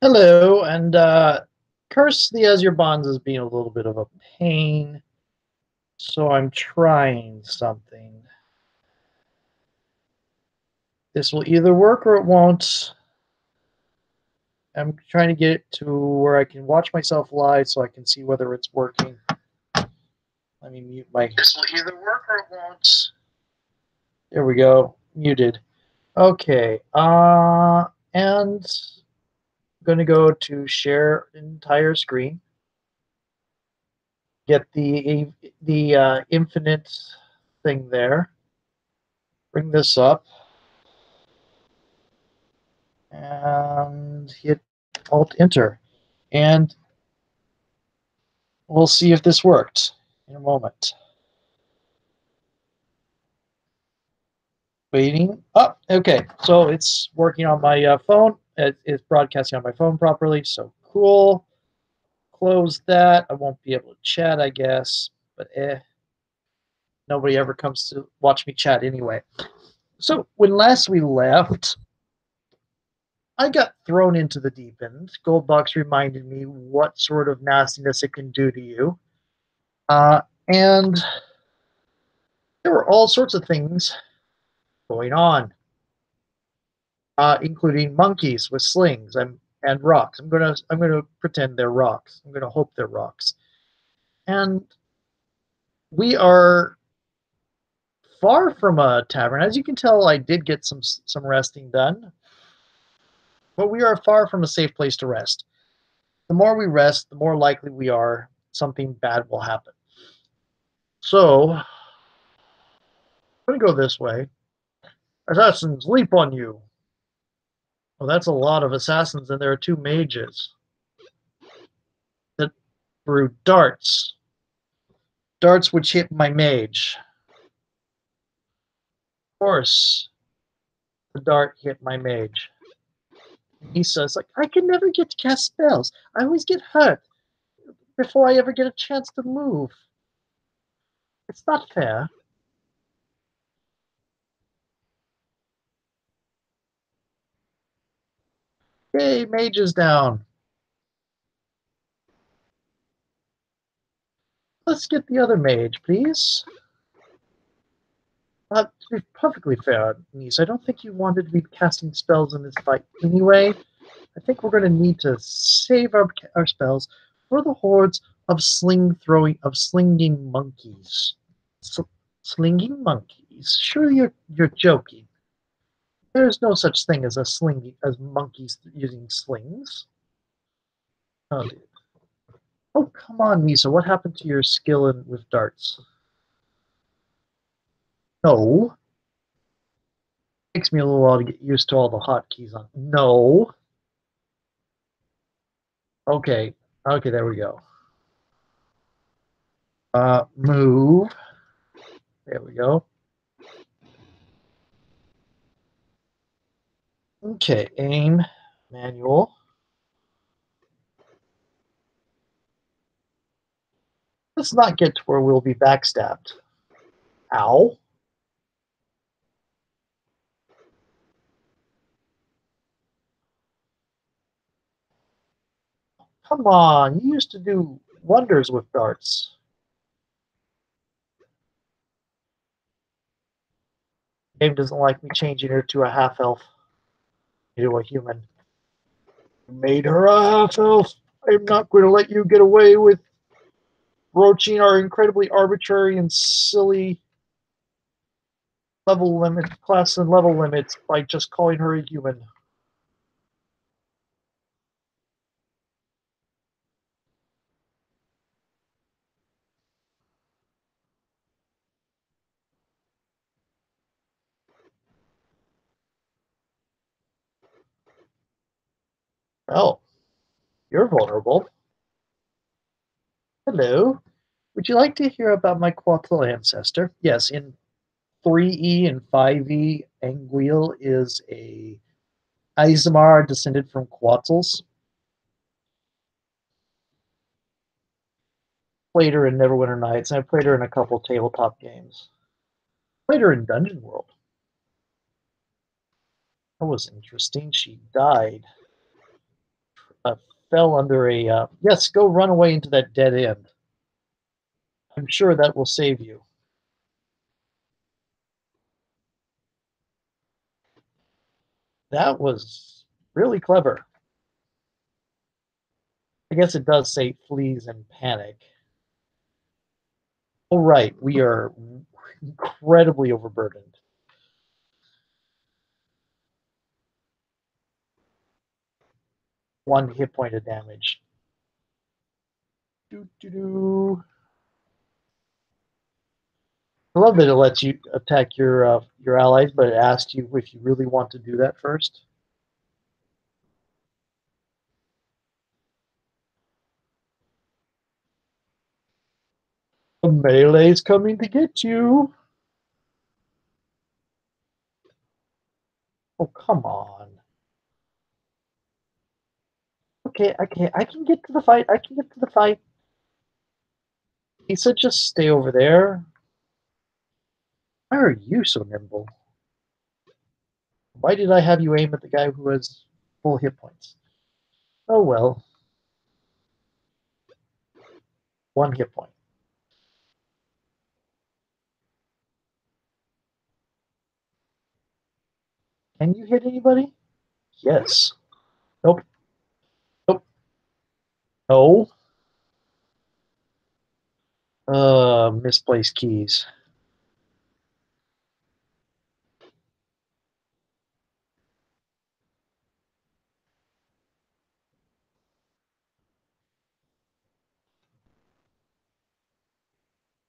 Hello, and Curse the Azure Bonds is being a little bit of a pain, so I'm trying something. This will either work or it won't. I'm trying to get it to where I can watch myself live so I can see whether it's working. Let me mute my... This will either work or it won't. There we go. Muted. Okay. And I'm going to go to share entire screen. Get the infinite thing there. Bring this up and hit Alt Enter, and we'll see if this worked in a moment. Waiting. Oh, okay. So it's working on my phone. It's broadcasting on my phone properly. So cool. Close that. I won't be able to chat, I guess, but nobody ever comes to watch me chat anyway. So when last we left, I got thrown into the deep end. Goldbox reminded me what sort of nastiness it can do to you. And there were all sorts of things going on, including monkeys with slings and rocks. I'm gonna pretend they're rocks. I'm gonna hope they're rocks. And we are far from a tavern. As you can tell, I did get some resting done, but we are far from a safe place to rest. The more we rest, the more likely we are something bad will happen. So I'm gonna go this way. Assassins, leap on you. Well, that's a lot of assassins, and there are two mages that threw darts. Darts which hit my mage. Of course, the dart hit my mage. He says, like, I can never get to cast spells. I always get hurt before I ever get a chance to move. It's not fair. Hey, mage is down. Let's get the other mage, please. To be perfectly fair, niece, I don't think you wanted to be casting spells in this fight anyway. I think we're going to need to save our spells for the hordes of slinging monkeys. Slinging monkeys? Sure, you're joking. There's no such thing as as monkeys using slings. Oh, dude. Oh, come on, Misa. What happened to your skill with darts? No. Takes me a little while to get used to all the hotkeys on. No. Okay. Okay, there we go. Move. There we go. Okay, aim, manual. Let's not get to where we'll be backstabbed. Ow. Come on, you used to do wonders with darts. Game doesn't like me changing her to a half-elf. To a human. Made her a half-elf. I'm not going to let you get away with broaching our incredibly arbitrary and silly class and level limits by just calling her a human. Well, you're vulnerable. Hello. Would you like to hear about my Quetzal ancestor? Yes, in 3E and 5E, Anguil is a Isomar descended from Quetzals. Played her in Neverwinter Nights, and I played her in a couple tabletop games. Played her in Dungeon World. That was interesting. She died. fell under a... yes, go run away into that dead end. I'm sure that will save you. That was really clever. I guess it does say flees and panic. Oh, right. We are incredibly overburdened. One hit point of damage. Doo, doo, doo. I love that it lets you attack your allies, but it asks you if you really want to do that first. A melee's coming to get you. Oh, come on. Okay, I can get to the fight. I can get to the fight. He said just stay over there. Why are you so nimble? Why did I have you aim at the guy who has full hit points? Oh well. One hit point. Can you hit anybody? Yes. Nope. Nope. No. Misplaced keys.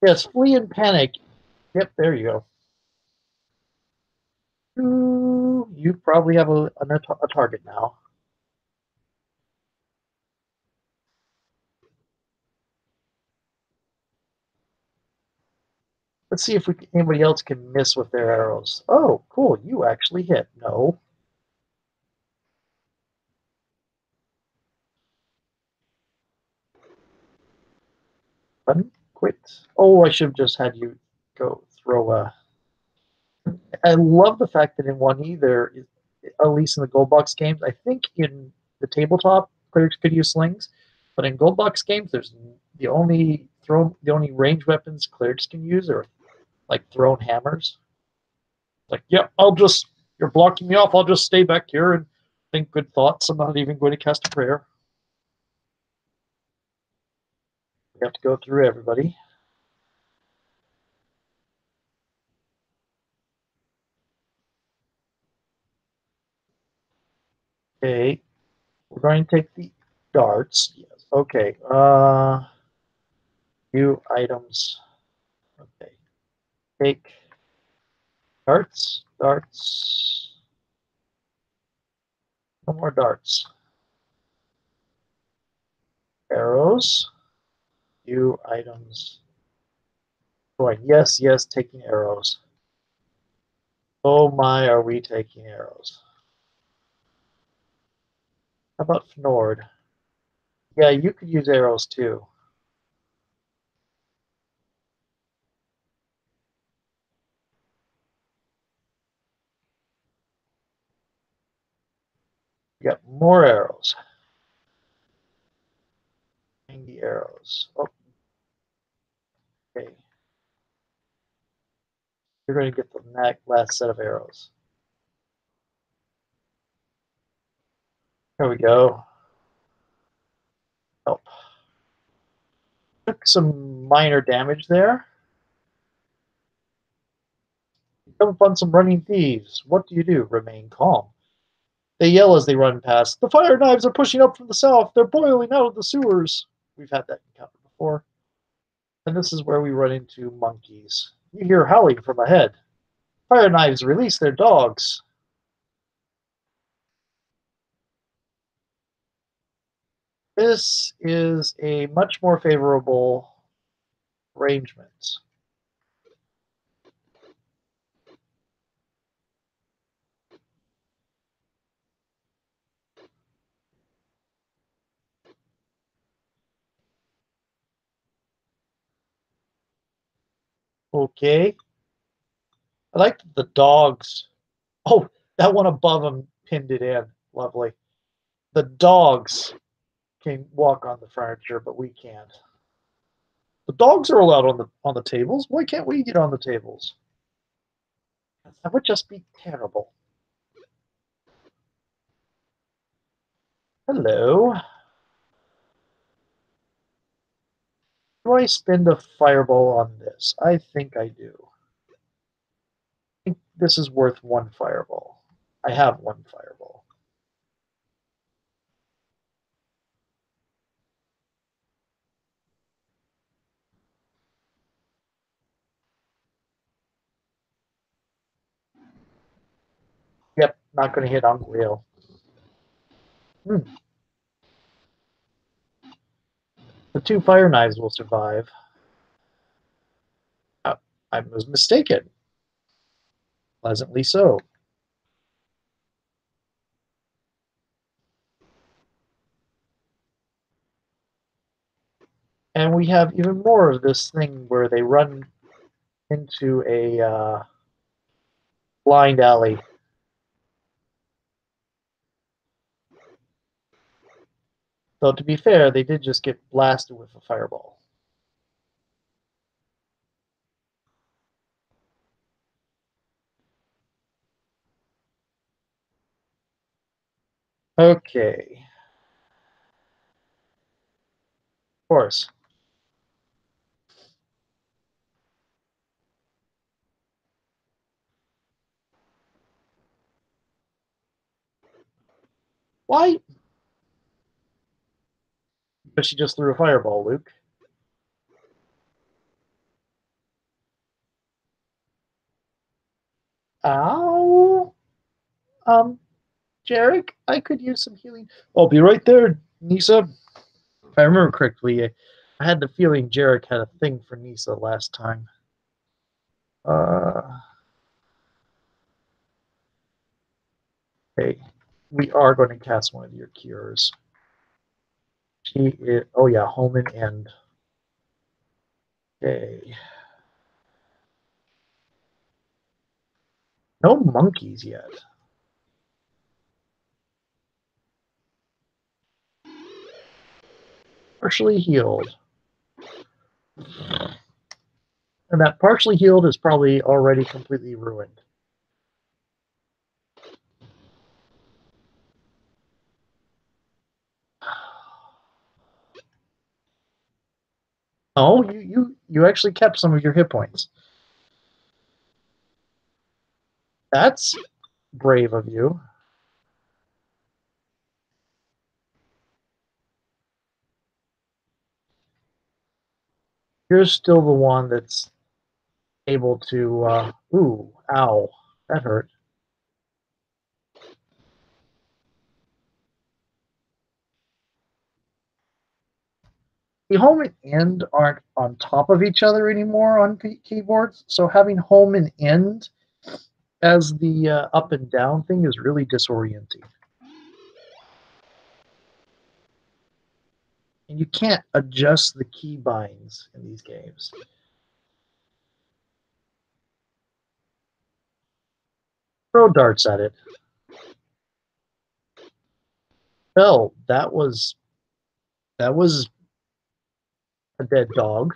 Yes, flee and panic. Yep, there you go. Ooh, you probably have a target now. Let's see if anybody else can miss with their arrows. Oh, cool. You actually hit. No. Button. Quit. Oh, I should have just had you go throw a... I love the fact that in 1E, there is, at least in the gold box games, I think in the tabletop, clerics could use slings, but in gold box games, there's the only range weapons clerics can use are like thrown hammers. Like, yeah, you're blocking me off. I'll just stay back here and think good thoughts. I'm not even going to cast a prayer. We have to go through everybody. Okay, we're going to take the darts. Yes. Okay. New items. Okay. Take darts. Darts. No more darts. Arrows. New items. Going. Yes, yes, taking arrows. Oh my, are we taking arrows? How about Fnord? Yeah, you could use arrows too. You got more arrows. The arrows. Oh, okay. You're going to get the last set of arrows. There we go. Oh. Took some minor damage there. You come upon some running thieves. What do? Remain calm. They yell as they run past. The fire knives are pushing up from the south. They're boiling out of the sewers. We've had that encounter before. And this is where we run into monkeys. You hear howling from ahead. Fire knives release their dogs. This is a much more favorable arrangement. Okay. I like the dogs. Oh, that one above him pinned it in. Lovely. The dogs can walk on the furniture, but we can't. The dogs are allowed on the tables. Why can't we get on the tables? That would just be terrible. Hello. Do I spend a fireball on this? I think I do. I think this is worth one fireball. I have one fireball. Yep, not going to hit on wheel. The two fire knives will survive. I was mistaken. Pleasantly so. And we have even more of this thing where they run into a blind alley. Though to be fair, they did just get blasted with a fireball. Okay. Of course. Why? But she just threw a fireball, Luke. Ow. Jarek, I could use some healing. I'll be right there, Nisa. If I remember correctly, I had the feeling Jarek had a thing for Nisa last time. Okay, we are going to cast one of your cures. She is, oh yeah, home and end. Okay. No monkeys yet. Partially healed. And that partially healed is probably already completely ruined. Oh, you actually kept some of your hit points. That's brave of you. You're still the one that's able to. Ooh, ow, that hurt. The home and end aren't on top of each other anymore on keyboards, so having home and end as the up and down thing is really disorienting. And you can't adjust the key binds in these games. Throw darts at it. Well, that was a dead dog.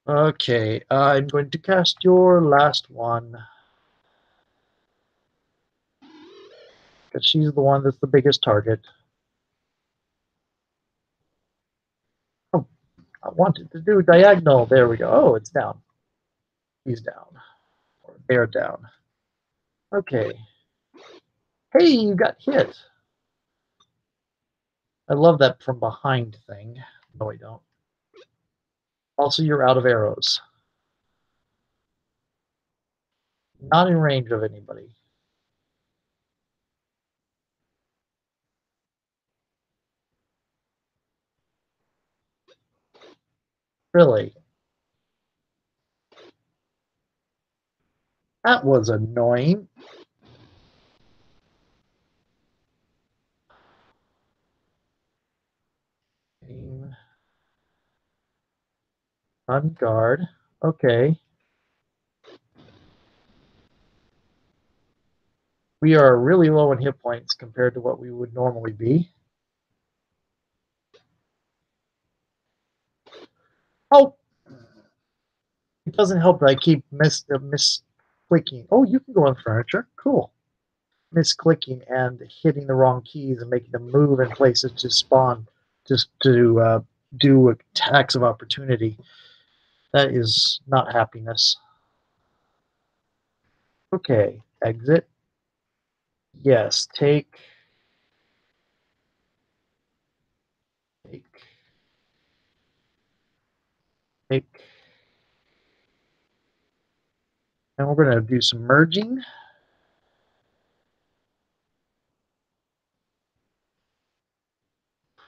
Okay, I'm going to cast your last one. Because she's the one that's the biggest target. Oh, I wanted to do diagonal. There we go. Oh, it's down. He's down. Or they're down. Okay. Hey, you got hit. I love that from behind thing. No, I don't. Also, you're out of arrows. Not in range of anybody. Really. That was annoying. Aim. Unguard. Okay. We are really low in hit points compared to what we would normally be. Oh! It doesn't help that I keep misclicking. Oh, you can go on furniture. Cool. Misclicking and hitting the wrong keys and making them move in places to spawn, just to do attacks of opportunity. That is not happiness. Okay, exit. Yes, take. And we're going to do some merging.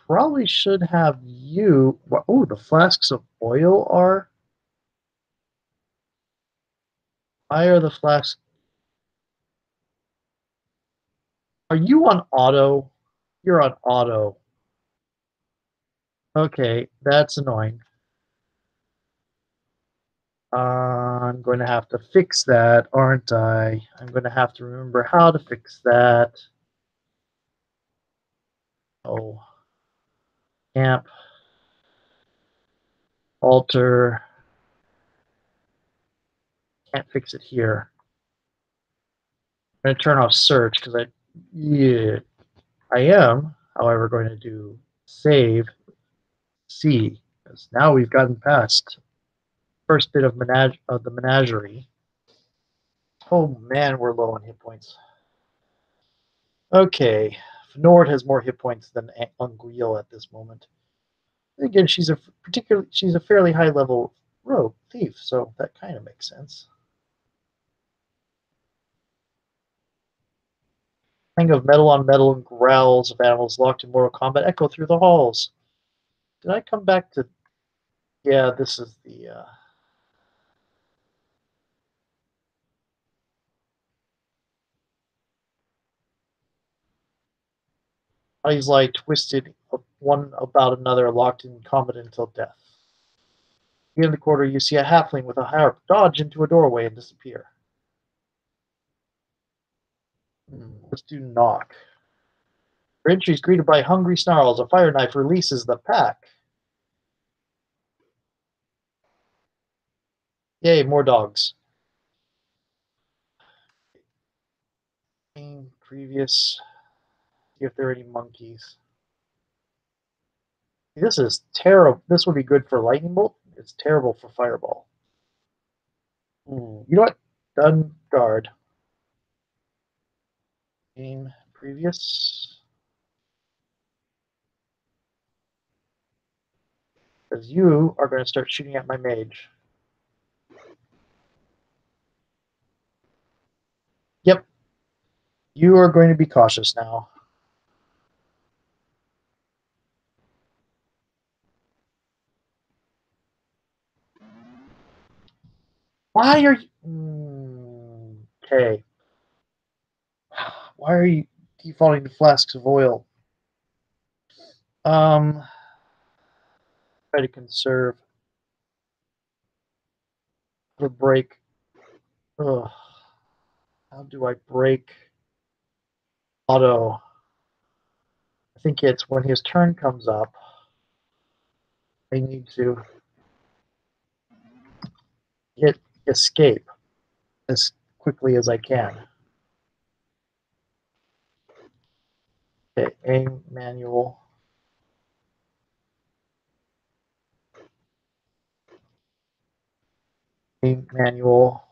Probably should have you. Oh, the flasks of oil are. Why are the flasks? Are you on auto? You're on auto. Okay, that's annoying. I'm going to have to fix that, aren't I? I'm going to have to remember how to fix that. Oh, amp, alter. Can't fix it here. I'm going to turn off search because I am, however, going to do save C, because now we've gotten past first bit of the menagerie. Oh man, we're low on hit points. Okay, Nord has more hit points than Anguille at this moment. Again, she's a fairly high level rogue thief, so that kind of makes sense. Hang of metal on metal and growls of animals locked in mortal combat echo through the halls. Did I come back to? Yeah, this is the. Bodies lie twisted, one about another, locked in combat until death. In the corner, you see a halfling with a harp dodge into a doorway and disappear. Let's do knock. Your entry is greeted by hungry snarls. A fire knife releases the pack. Yay, more dogs. Previous. See if there are any monkeys. This is terrible. This would be good for lightning bolt. It's terrible for fireball. You know what? Done guard. Game previous. Because you are going to start shooting at my mage. Yep. You are going to be cautious now. Why are you... Okay. Why are you defaulting to flasks of oil? Try to conserve the break. Ugh. How do I break auto? I think it's when his turn comes up, I need to hit escape as quickly as I can. Okay, aim manual. Aim manual.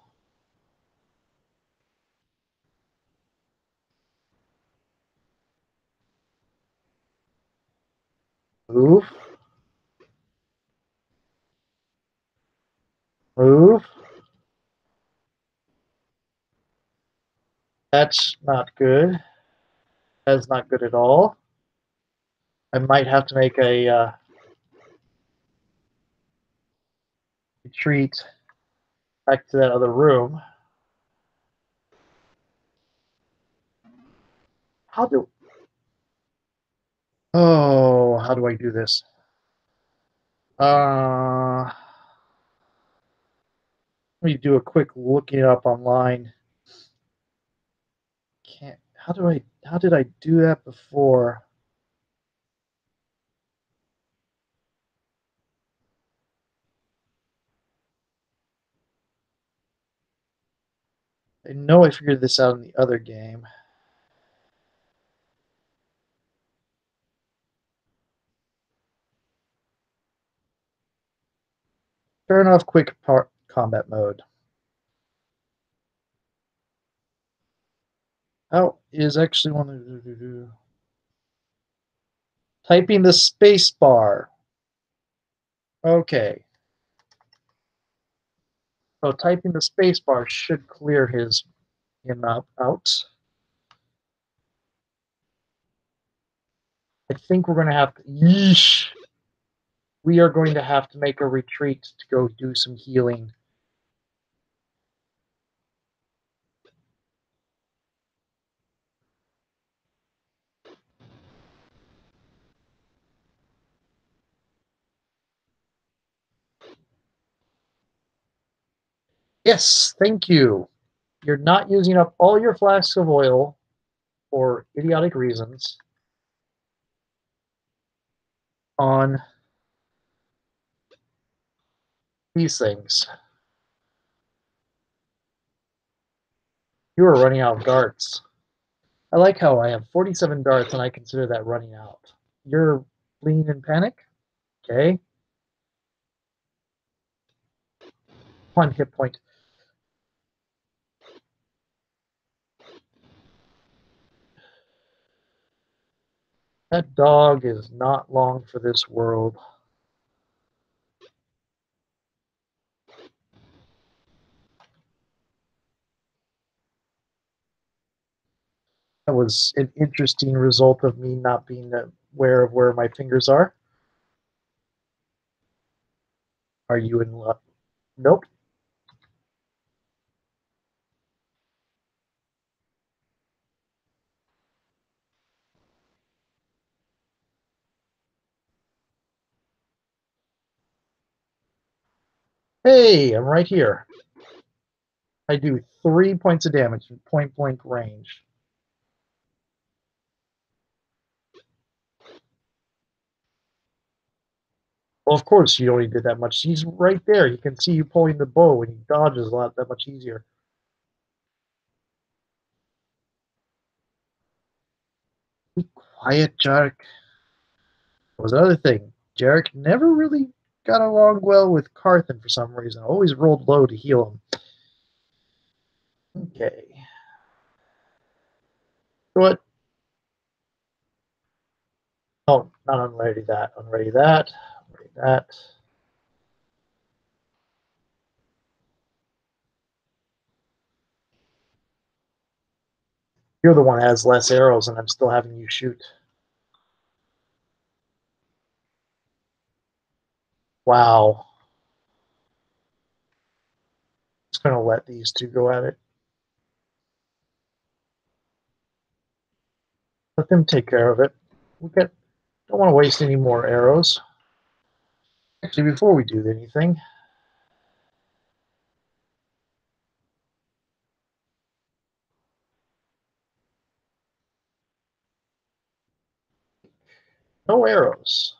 Move. Move. That's not good. That's not good at all. I might have to make a retreat back to that other room. How do I do this? Let me do a quick looking it up online. Can't How did I do that before? I know I figured this out in the other game. Turn off quick combat mode. How is actually one of typing the space bar. Okay. So typing the space bar should clear him out. I think we're gonna have to yeesh. We are going to have to make a retreat to go do some healing. Yes, thank you. You're not using up all your flasks of oil for idiotic reasons on these things. You are running out of darts. I like how I have 47 darts and I consider that running out. You're fleeing in panic? Okay. 1 hit point. That dog is not long for this world. That was an interesting result of me not being aware of where my fingers are. Are you in luck? Nope. Hey, I'm right here. I do 3 points of damage in point blank range. Well, of course, you only did that much. He's right there. You can see you pulling the bow, and he dodges a lot that much easier. Be quiet, Jarek. That was another thing. Jarek never really got along well with Carthan for some reason. Always rolled low to heal him. Okay. What? Oh, not unready that. Unready that. Unready that. You're the one that has less arrows, and I'm still having you shoot. Wow. Just gonna let these two go at it. Let them take care of it. Don't want to waste any more arrows. Actually, before we do anything, no arrows.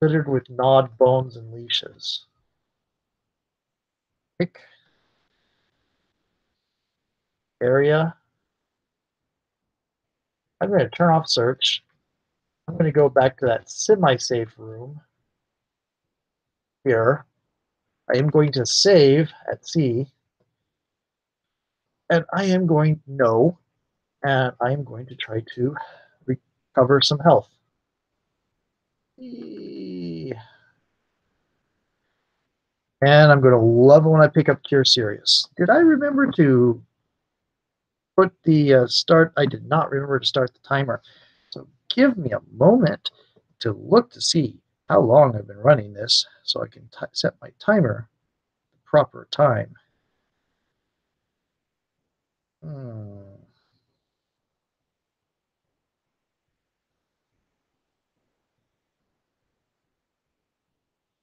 Littered with gnawed bones and leashes. Pick area. I'm going to turn off search. I'm going to go back to that semi-safe room here. I am going to save at C. And I am going, no, and I am going to try to recover some health. And I'm going to love it when I pick up Cure Serious. Did I remember to put the start? I did not remember to start the timer. So give me a moment to look to see how long I've been running this so I can set my timer the proper time.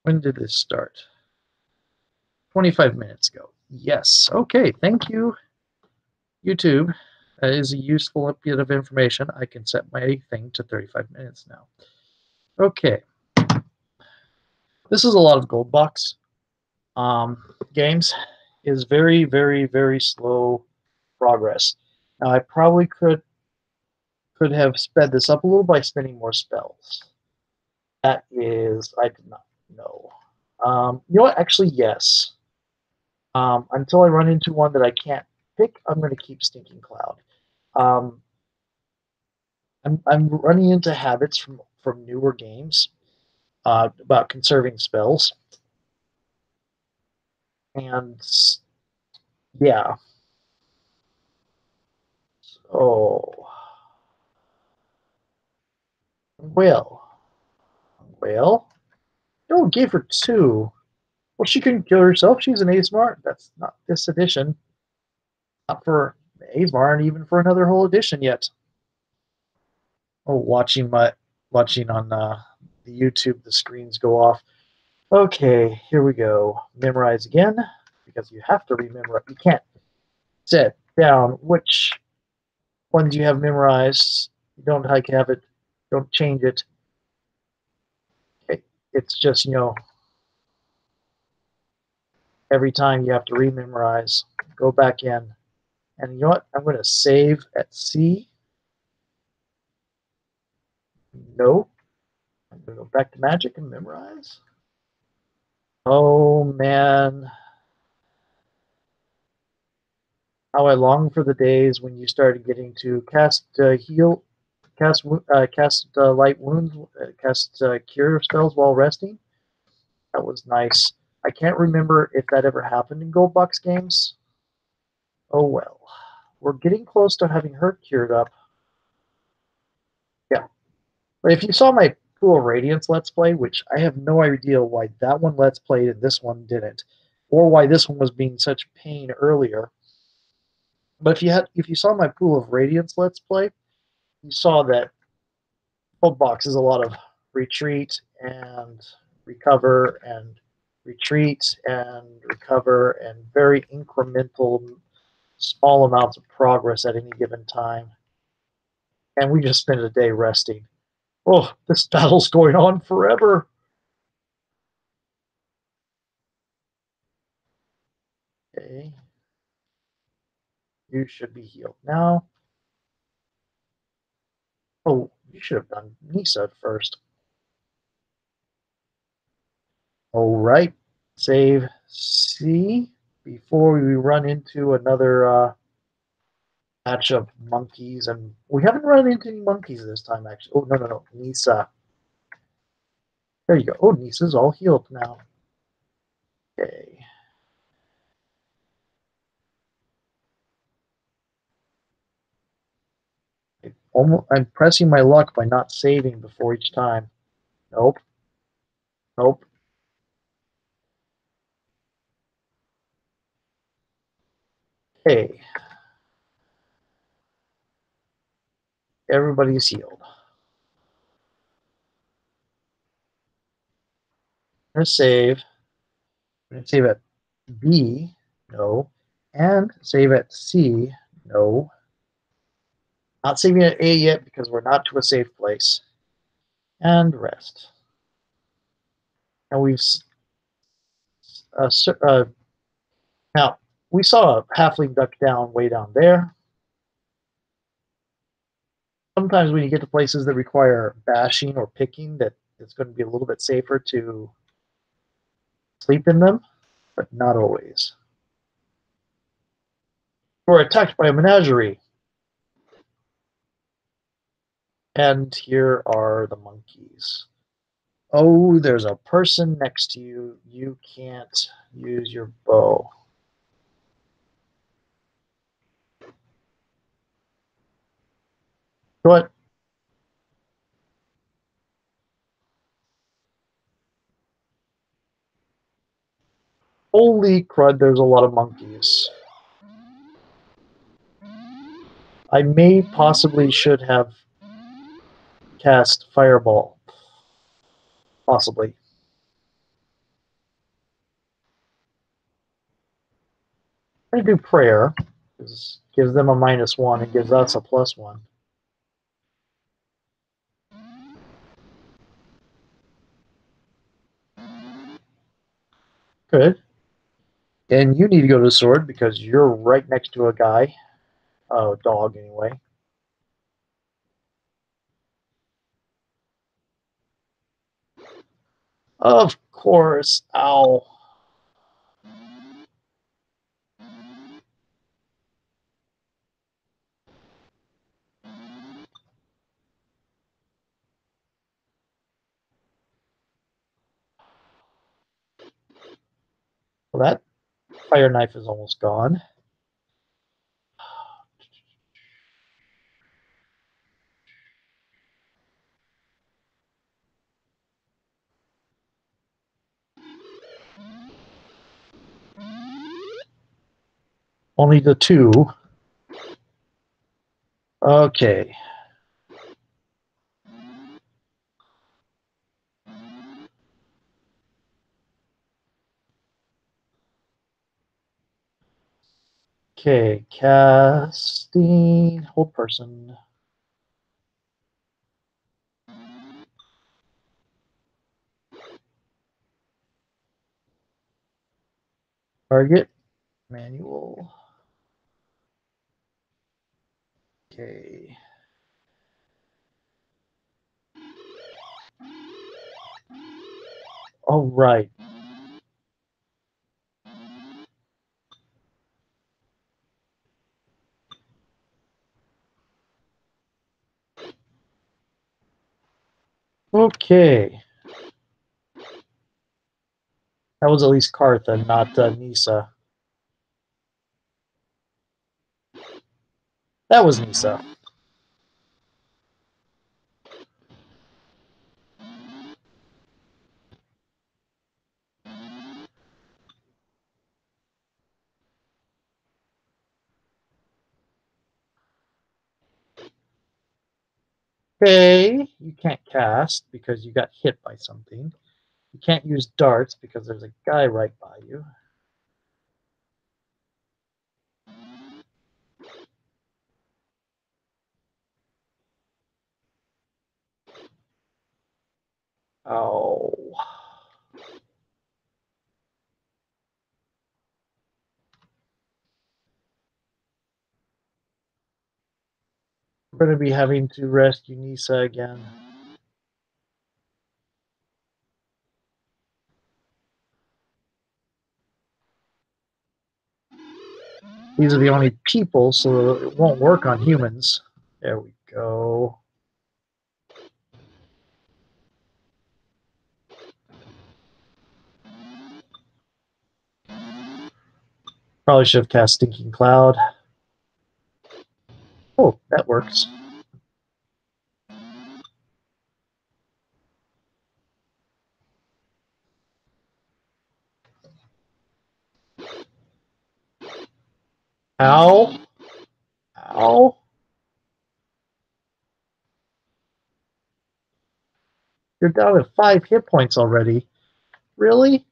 When did this start? 25 minutes ago. Yes. Okay. Thank you. YouTube. That is a useful bit of information. I can set my thing to 35 minutes now. Okay. This is a lot of gold box games. Is very, very, very slow progress. Now I probably could have sped this up a little by spending more spells. That is, I did not know. You know what? Actually, yes. Until I run into one that I can't pick, I'm going to keep Stinking Cloud. Um, I'm running into habits from newer games about conserving spells, and yeah. Oh well, well. Oh, gave her two. Well, she couldn't kill herself. She's an A smart. That's not this edition. Not for A smart, and even for another whole edition yet. Oh, watching on the YouTube, the screens go off. Okay, here we go. Memorize again, because you have to remember. You can't set down which ones you have memorized. You don't like have it. Don't change it. It's just every time you have to rememorize. Go back in, and you know what? I'm going to save at C. No, I'm going to go back to Magic and memorize. Oh man, how I long for the days when you started getting to cast heal, cast light wounds, cast cure spells while resting. That was nice. I can't remember if that ever happened in Gold Box games. Oh well. We're getting close to having her cured up. Yeah. But if you saw my Pool of Radiance Let's Play, which I have no idea why that one Let's Played and this one didn't, or why this one was being such pain earlier. But if you saw my Pool of Radiance Let's Play, you saw that Gold Box is a lot of retreat and recover and retreat and recover and very incremental, small amounts of progress at any given time. And we just spent a day resting. Oh, this battle's going on forever. Okay. You should be healed now. Oh, you should have done Nisa first. All right. Save C before we run into another batch of monkeys. And we haven't run into any monkeys this time, actually. Oh, no. Nisa. There you go. Oh, Nisa's all healed now. Okay. I'm pressing my luck by not saving before each time. Nope. Nope. Okay. Everybody's healed. I'm going to save. I'm going to save at B. No. And save at C. No. Not saving at A yet because we're not to a safe place. And rest. And we've uh, uh, now we saw a halfling duck down way down there. Sometimes when you get to places that require bashing or picking, that it's going to be a little bit safer to sleep in them, but not always. We're attacked by a menagerie. And here are the monkeys. Oh, there's a person next to you. You can't use your bow. What? Holy crud, there's a lot of monkeys. I may possibly should have cast Fireball. Possibly. I'm going to do Prayer. Gives them a -1 and gives us a +1. Good. And you need to go to the sword because you're right next to a guy. Oh, dog anyway. Of course. Ow. Well, that fire knife is almost gone. Only the 2. Okay. Okay, casting, hold person. Target, manual. Okay. All right. Okay. That was at least Kartha, not Nisa. That was Nisa. Okay, you can't cast because you got hit by something. You can't use darts because there's a guy right by you. Oh. We're going to be having to rescue Nisa again. These are the only people, so it won't work on humans. There we go. Probably should have cast Stinking Cloud. Oh, that works. Ow. Ow. You're down to 5 hit points already. Really?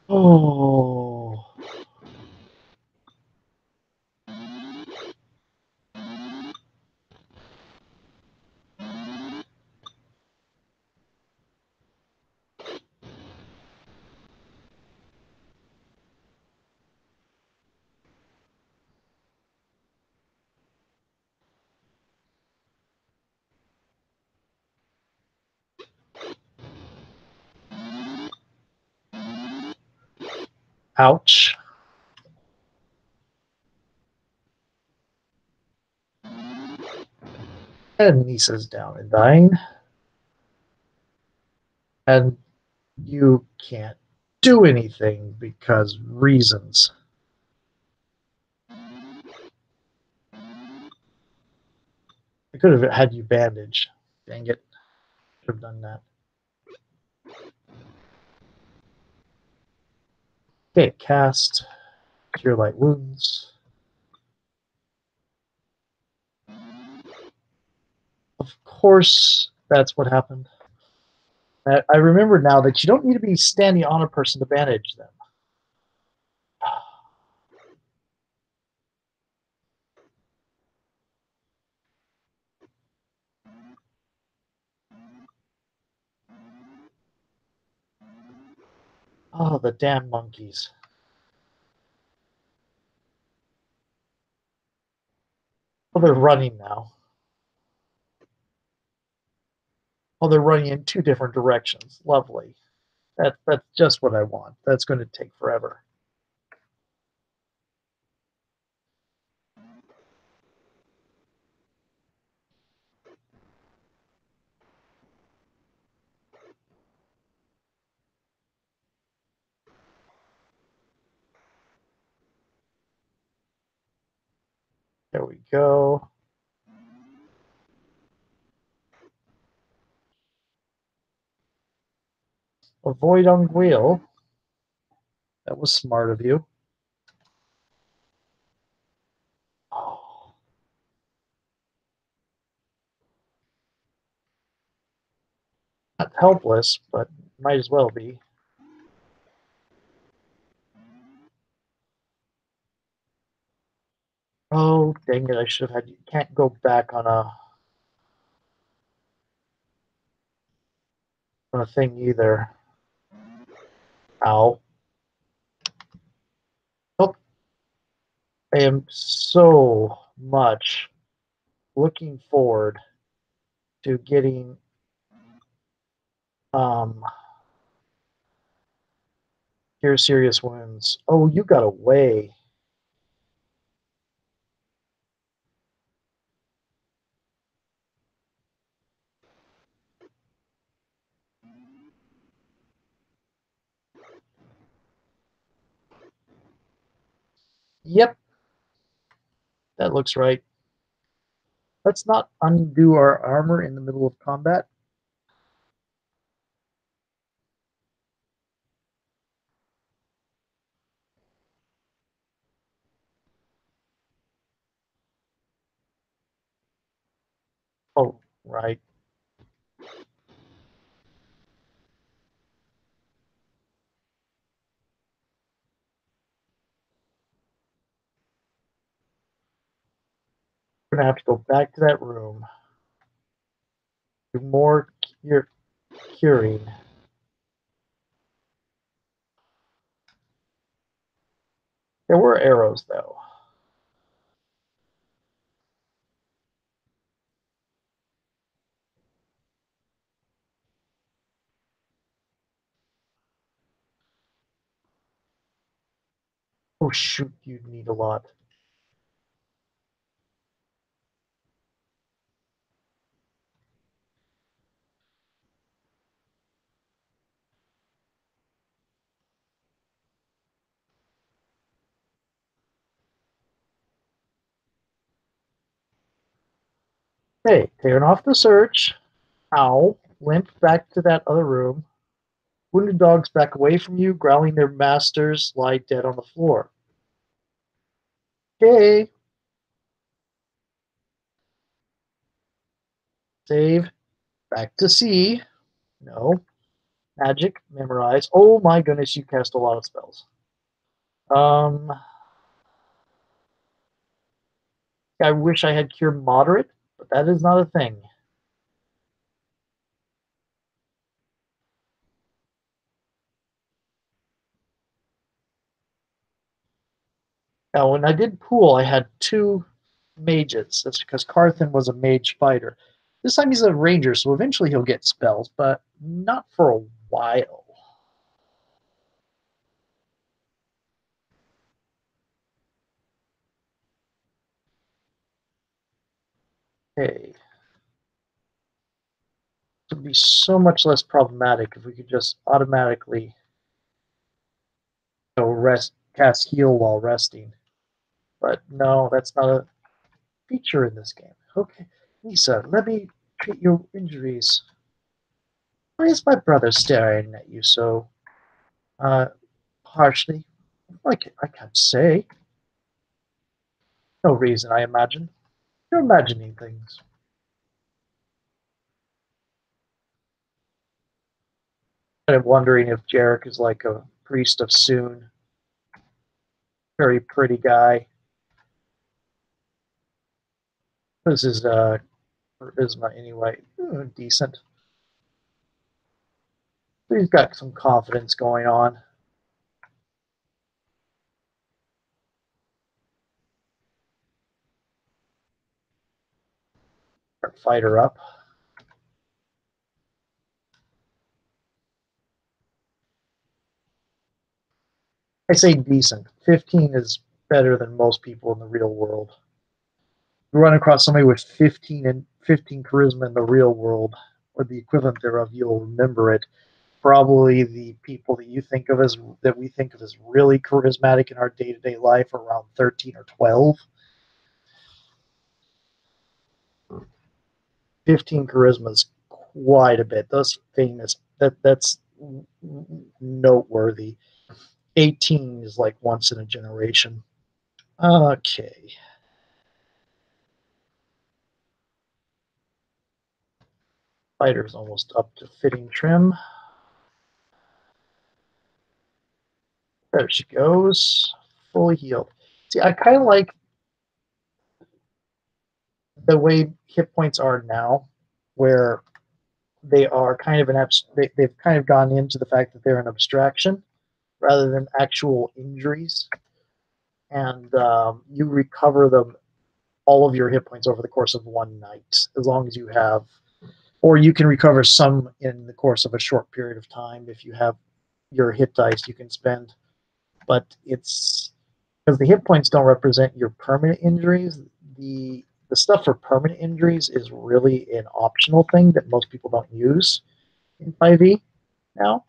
Oh. Ouch. And Nisa's down and dying. And you can't do anything because reasons. I could have had you bandage. Dang it. Should have done that. Okay, cast Cure Light Wounds. course, that's what happened. I remember now that you don't need to be standing on a person to bandage them. Oh, the damn monkeys. Oh, they're running now. Oh, they're running in two different directions. Lovely. That's just what I want. That's going to take forever. There we go. Avoid unguil. That was smart of you. Oh, not helpless, but might as well be. Oh, dang it. I should have had you. Can't go back on a thing either. Ow. Oh, I am so much looking forward to getting um cure serious wounds. Oh, you got away. Yep, that looks right. Let's not undo our armor in the middle of combat. Oh, right. We're gonna have to go back to that room. Do more curing. There were arrows though. Oh shoot, you need a lot. Hey, tearing off the search. Ow. Limp back to that other room. Wounded dogs back away from you, growling their masters lie dead on the floor. Okay. Save. Back to C. No. Magic. Memorize. Oh my goodness, you cast a lot of spells. Um, I wish I had Cure Moderate, but that is not a thing. Now, when I did Pool, I had two mages. That's because Carthan was a mage fighter. This time he's a ranger, so eventually he'll get spells, but not for a while. Okay. It would be so much less problematic if we could just automatically cast heal while resting. But no, that's not a feature in this game. Okay, Lisa, let me treat your injuries. Why is my brother staring at you so uh, harshly? I can't say. No reason, I imagine. You're imagining things. Kind of wondering if Jarek is like a priest of Soon. Very pretty guy. This is charisma anyway. Decent. He's got some confidence going on. Fighter up. I say decent. 15 is better than most people in the real world. If you run across somebody with 15 charisma in the real world, or the equivalent thereof, you'll remember it. Probably the people that you think of as that we think of as really charismatic in our day-to-day life are around 13 or 12. 15 charisma is quite a bit. That's famous. That's noteworthy. 18 is like once in a generation. Okay. Fighter's almost up to fitting trim. There she goes. Fully healed. See, I kind of like the way hit points are now, where they are kind of they've kind of gone into the fact that they're an abstraction rather than actual injuries. And you recover them, all of your hit points over the course of one night, as long as you have, or you can recover some in the course of a short period of time if you have your hit dice you can spend. But it's because the hit points don't represent your permanent injuries. The stuff for permanent injuries is really an optional thing that most people don't use in 5e now.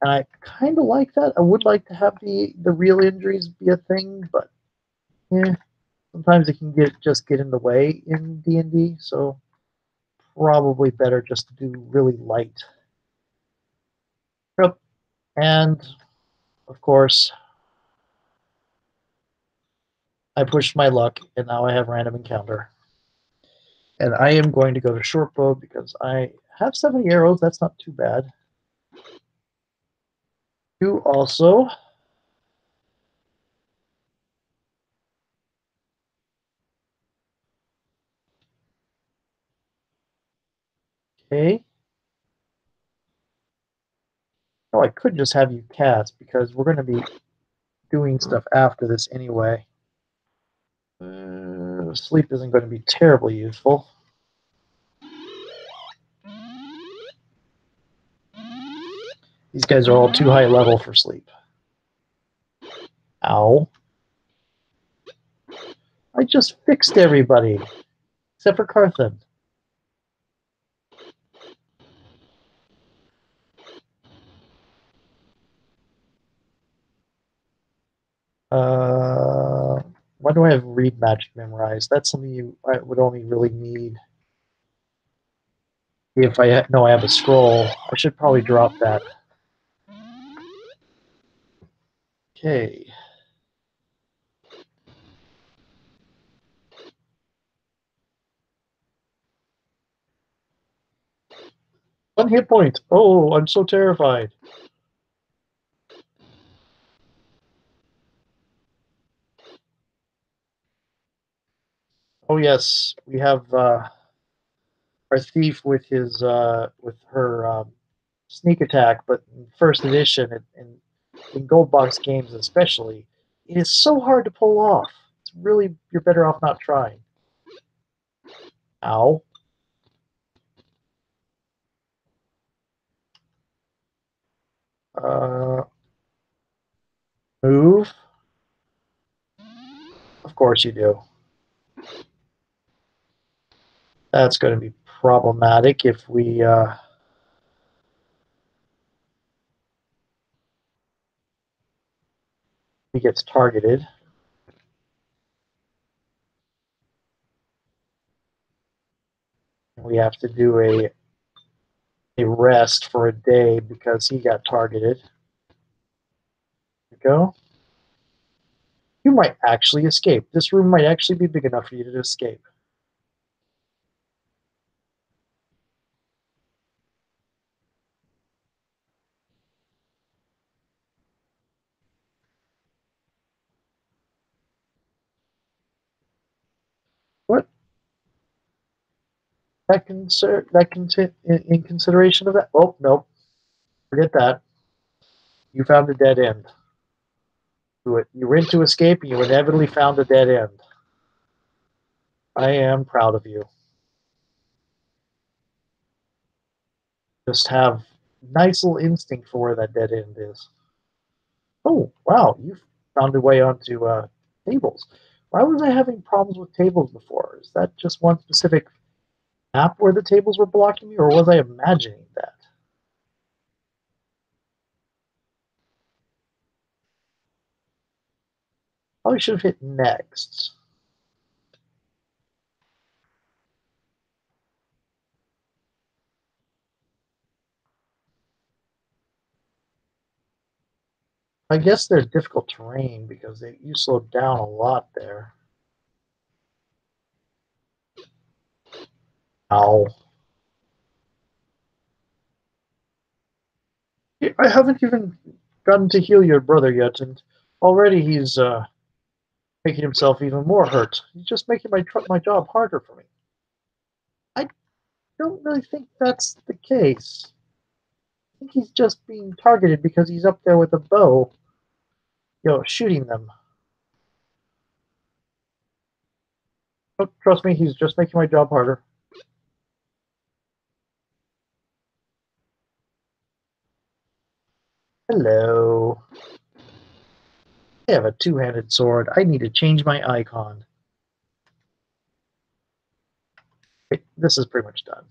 And I kind of like that. I would like to have the real injuries be a thing, but sometimes it can get in the way in D&D. So probably better just to do really light. Yep. And of course, I pushed my luck, and now I have random encounter. And I am going to go to short bow because I have 70 arrows. That's not too bad. You also. Okay. Oh, I could just have you cast because we're going to be doing stuff after this anyway. Sleep isn't going to be terribly useful. These guys are all too high level for sleep. Ow. I just fixed everybody, except for Carthan. Why do I have read magic memorized? That's something I would only really need if I know I have a scroll. I should probably drop that. Okay. One hit point. Oh, I'm so terrified. Oh yes, we have our thief with his with her sneak attack, but in first edition in gold box games especially, it is so hard to pull off. It's really, you're better off not trying. Ow. Move. Of course you do. That's going to be problematic if he gets targeted. We have to do a rest for a day because he got targeted. There we go. You might actually escape. This room might actually be big enough for you to escape. in consideration of that. Oh no, forget that. You found a dead end. You went to escape, and you inevitably found a dead end. I am proud of you. Just have nice little instinct for where that dead end is. Oh wow, you found a way onto tables. Why was I having problems with tables before? Is that just one specific map where the tables were blocking me, or was I imagining that? Probably should have hit next. I guess they're difficult terrain because you slowed down a lot there. Ow. I haven't even gotten to heal your brother yet, and already he's making himself even more hurt. He's just making my job harder for me. I don't really think that's the case. I think he's just being targeted because he's up there with a bow, shooting them. But trust me, he's just making my job harder. Hello. I have a two-handed sword. I need to change my icon. Wait, this is pretty much done.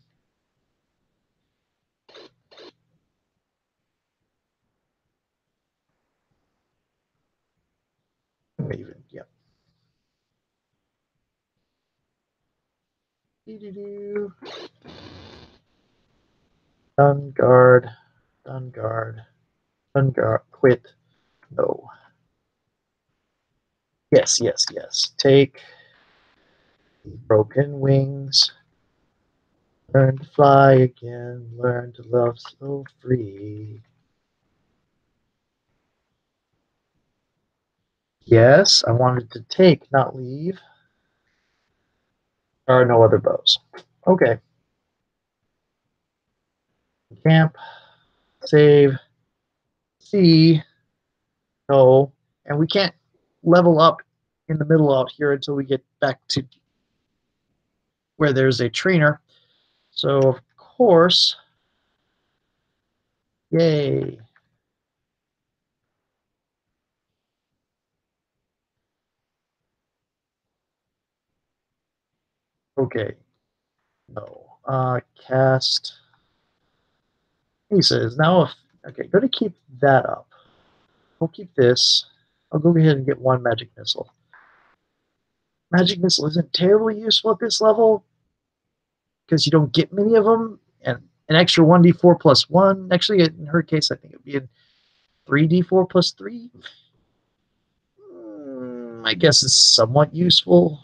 Even, yep. Done guard. Done guard. Done guard. Quit. No. Yes, yes, yes. Take broken wings. Learn to fly again. Learn to love so free. Yes, I wanted to take, not leave. There are no other bows. Okay. Camp. Save. C. No. And we can't level up in the middle out here until we get back to where there's a trainer. So, of course, yay. Okay. No. Cast. He says, now if, okay, going to keep that up. We'll keep this. I'll go ahead and get one magic missile. Magic missile isn't terribly useful at this level because you don't get many of them. And an extra 1d4 plus 1. Actually, in her case, I think it would be a 3d4 plus 3. I guess it's somewhat useful.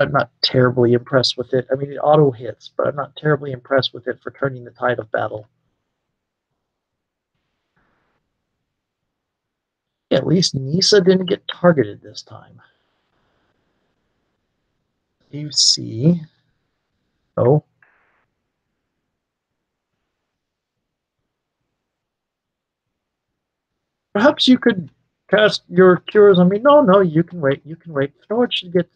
I'm not terribly impressed with it. I mean, it auto hits, but I'm not terribly impressed with it for turning the tide of battle. Yeah, at least Nisa didn't get targeted this time. You see. Oh. Perhaps you could cast your cures on me. No, no, you can wait. You can wait. Fnord should get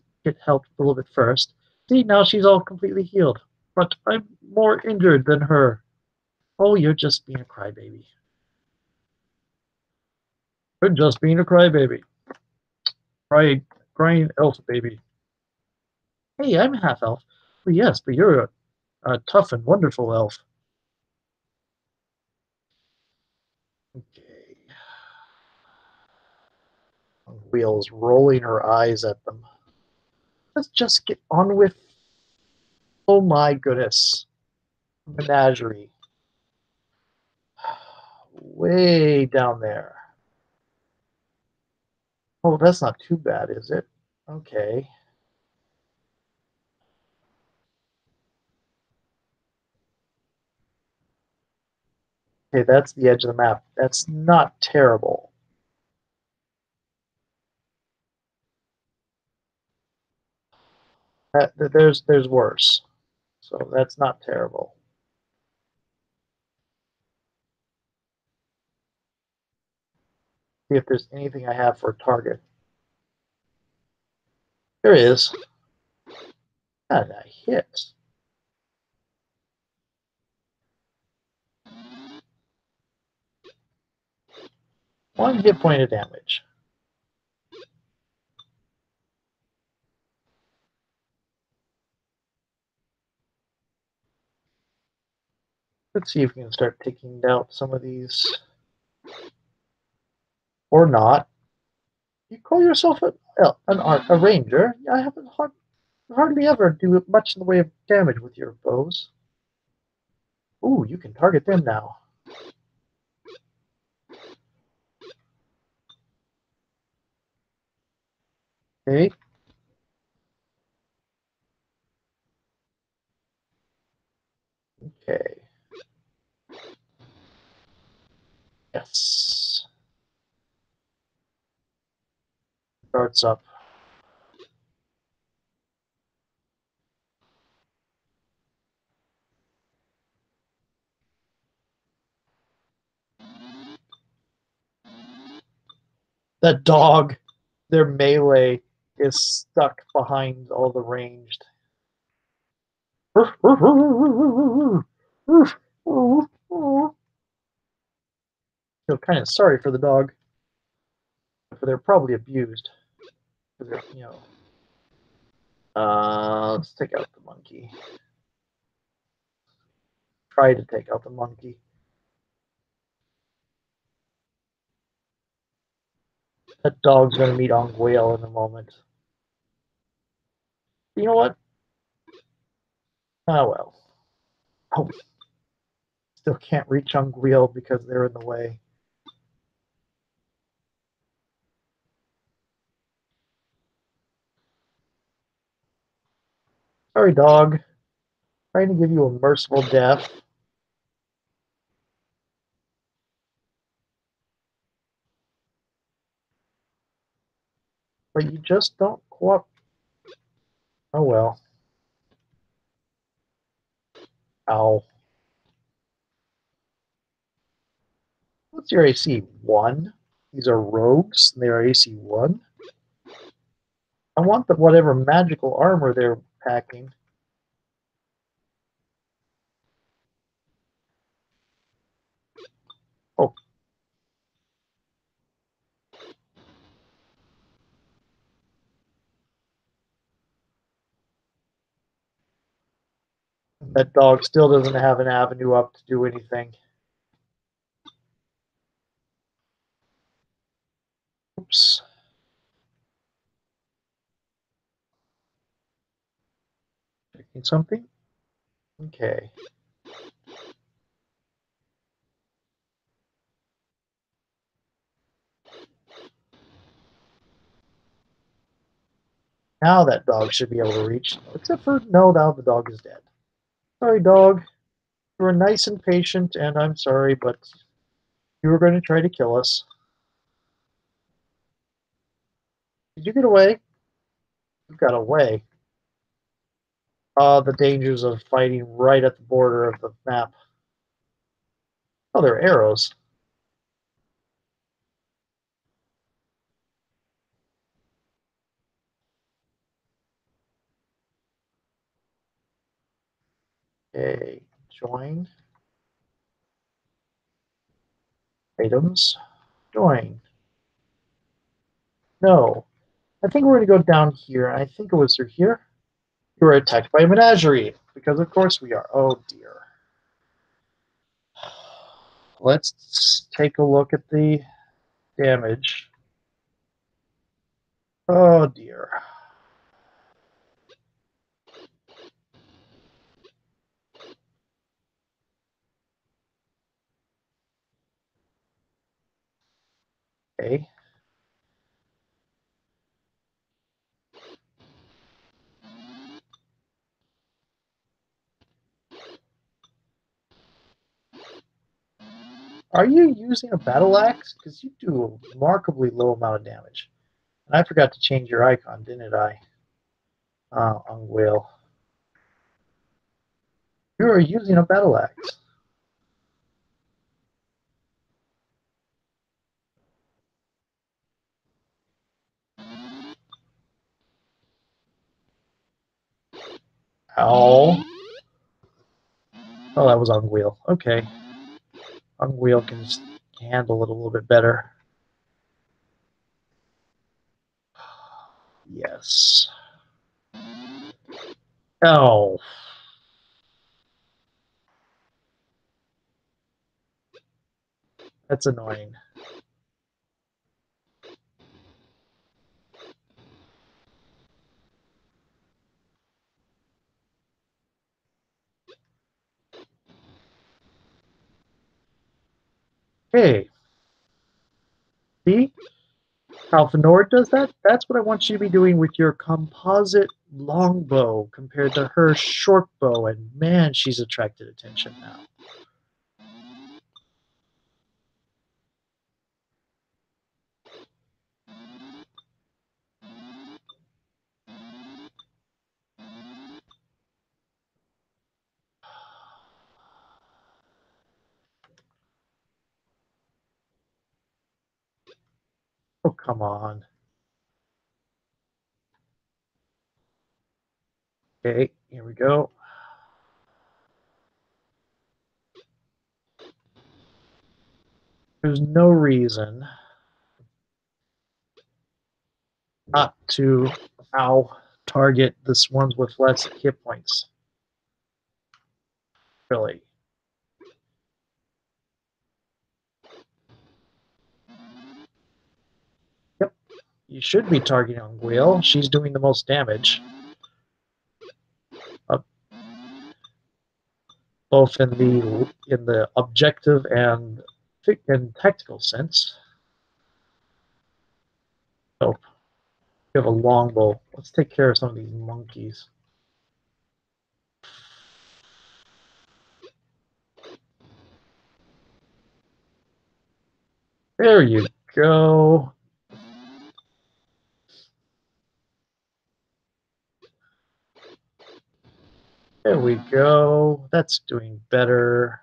helped a little bit first. See, now she's all completely healed. But I'm more injured than her. Oh, you're just being a crybaby. You're just being a crybaby. Crying elf baby. Hey, I'm half elf. Well, yes, but you're a tough and wonderful elf. Okay. Wheels rolling her eyes at them. Let's just get on with. Oh my goodness. Menagerie. Way down there. Oh, that's not too bad, is it? Okay. Okay, that's the edge of the map. That's not terrible. There's worse. So that's not terrible. See if there's anything I have for a target. There is. And I hit. One hit point of damage. Let's see if we can start taking out some of these. Or not. You call yourself a ranger? I haven't hardly ever do much in the way of damage with your bows. Ooh, you can target them now. Okay. Okay. Yes. Starts up. That dog, their melee is stuck behind all the ranged. Feel kind of sorry for the dog, but they're probably abused. They're, let's take out the monkey. Try to take out the monkey. That dog's going to meet Anguille in a moment. You know what? Oh well. Oh, still can't reach Anguille because they're in the way. Sorry, dog. Trying to give you a merciful death. But you just don't cooperate. Oh well. Ow. What's your AC? 1? These are rogues, and they're AC 1. I want the whatever magical armor they're packing. Oh. That dog still doesn't have an avenue up to do anything. Oops. Checking something? Okay. Now that dog should be able to reach. Except for, no, now the dog is dead. Sorry, dog. You were nice and patient, and I'm sorry, but you were going to try to kill us. Did you get away? You got away. The dangers of fighting right at the border of the map. Oh, they're arrows. Okay, join. Items. Join. No. I think we're going to go down here. I think it was through here. You were attacked by a menagerie. Because of course we are. Oh dear. Let's take a look at the damage. Oh dear. Okay. Are you using a battle axe? Because you do a remarkably low amount of damage. And I forgot to change your icon, didn't I? On whale. You are using a battle axe. Ow. Oh, that was on wheel. Okay. On wheel can handle it a little bit better. Yes. Oh. That's annoying. Hey, see how Fenor does that? That's what I want you to be doing with your composite longbow compared to her short bow, and man, she's attracted attention now. Oh, come on. Okay, here we go. There's no reason not to, target this ones with less hit points. Really. Yep. You should be targeting on Gwill. She's doing the most damage. Uh, both in the objective and tactical sense. So we have a longbow. Let's take care of some of these monkeys. There you go. There we go. That's doing better.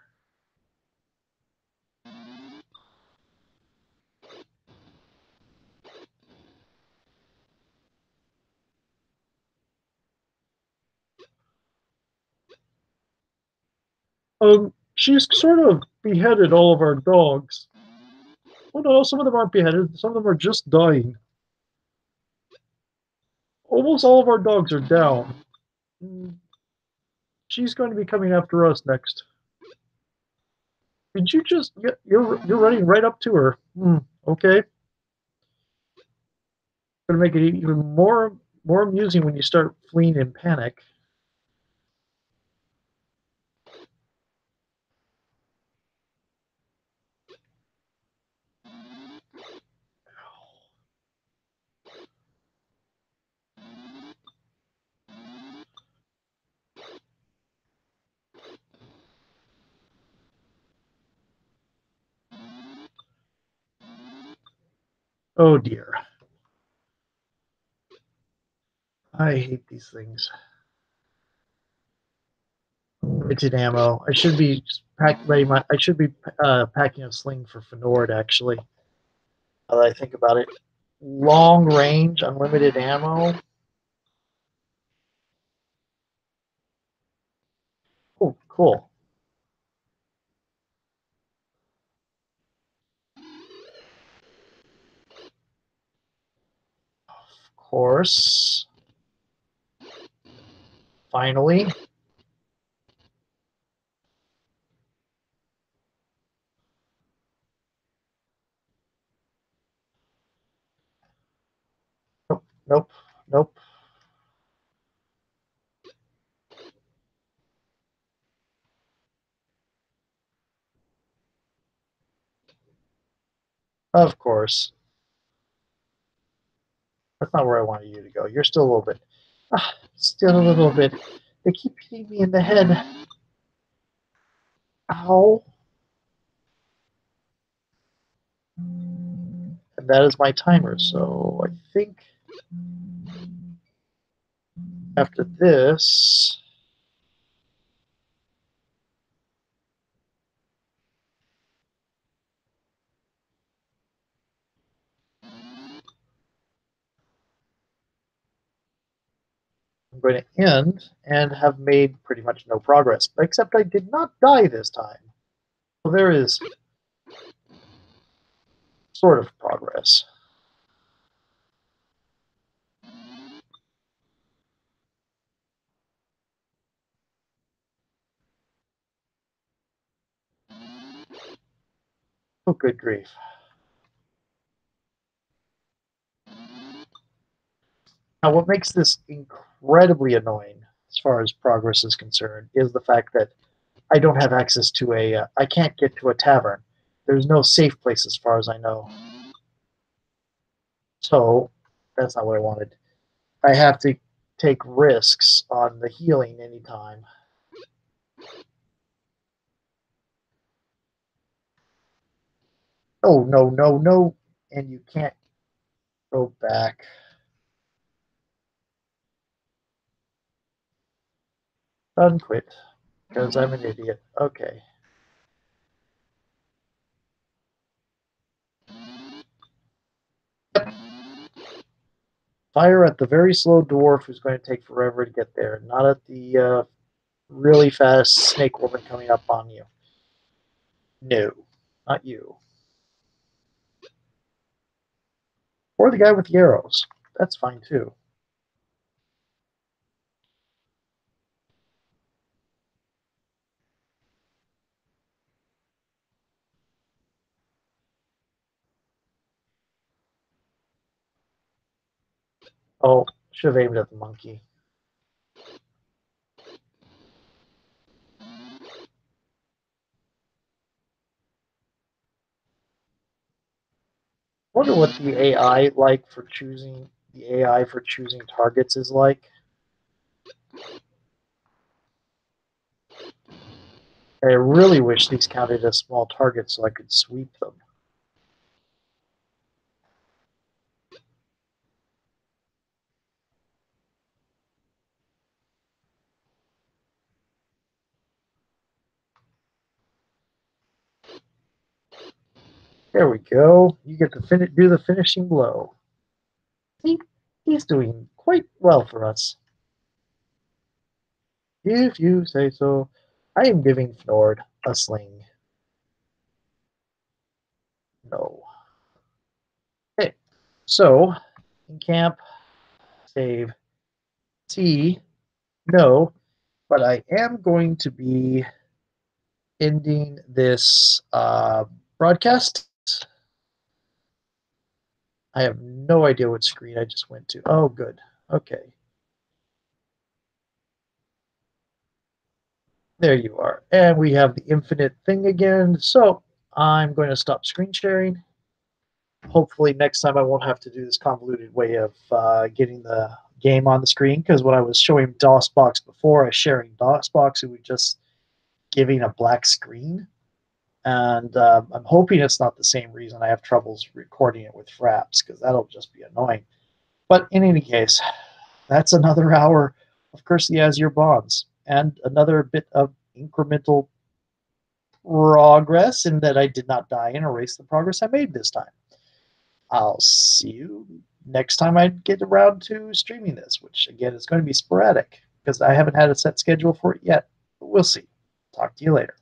She's sort of beheaded all of our dogs. Oh no, some of them aren't beheaded. Some of them are just dying. Almost all of our dogs are down. She's going to be coming after us next. Did you just? You're running right up to her. Okay. Going to make it even more amusing when you start fleeing in panic. Oh dear. I hate these things. Limited ammo. I should be I should be packing a sling for Fenord actually. Now that I think about it, long range, unlimited ammo. Oh, cool. Of course. Finally. Nope. Nope. Nope. Of course. That's not where I wanted you to go. You're still a little bit. Still a little bit. They keep hitting me in the head. Ow. And that is my timer. So I think after this, I'm going to end and have made pretty much no progress, except I did not die this time. So there is sort of progress. Oh, good grief. Now, what makes this incredibly annoying as far as progress is concerned is the fact that I don't have access to I can't get to a tavern. There's no safe place as far as I know. So, that's not what I wanted. I have to take risks on the healing anytime. Oh, no, no, no. And you can't go back. Unquit. Because I'm an idiot. Okay. Fire at the very slow dwarf who's going to take forever to get there, not at the really fast snake woman coming up on you. No, not you. Or the guy with the arrows. That's fine too. Oh, should have aimed at the monkey. I wonder what the AI like for choosing the AI for choosing targets is like. I really wish these counted as small targets so I could sweep them. There we go. You get to do the finishing blow. See, he's doing quite well for us. If you say so. I am giving Fnord a sling. No. Okay, so in camp, save C. No, but I am going to be ending this broadcast. I have no idea what screen I just went to. Oh, good. Okay. There you are. And we have the infinite thing again. So I'm going to stop screen sharing. Hopefully next time I won't have to do this convoluted way of getting the game on the screen, because when I was showing DOSBox before, I was sharing DOSBox, it was just giving a black screen. And I'm hoping it's not the same reason I have troubles recording it with Fraps, because that'll just be annoying. But in any case, that's another hour of Curse the Azure Bonds and another bit of incremental progress in that I did not die and erase the progress I made this time. I'll see you next time I get around to streaming this, which again is going to be sporadic because I haven't had a set schedule for it yet. But we'll see. Talk to you later.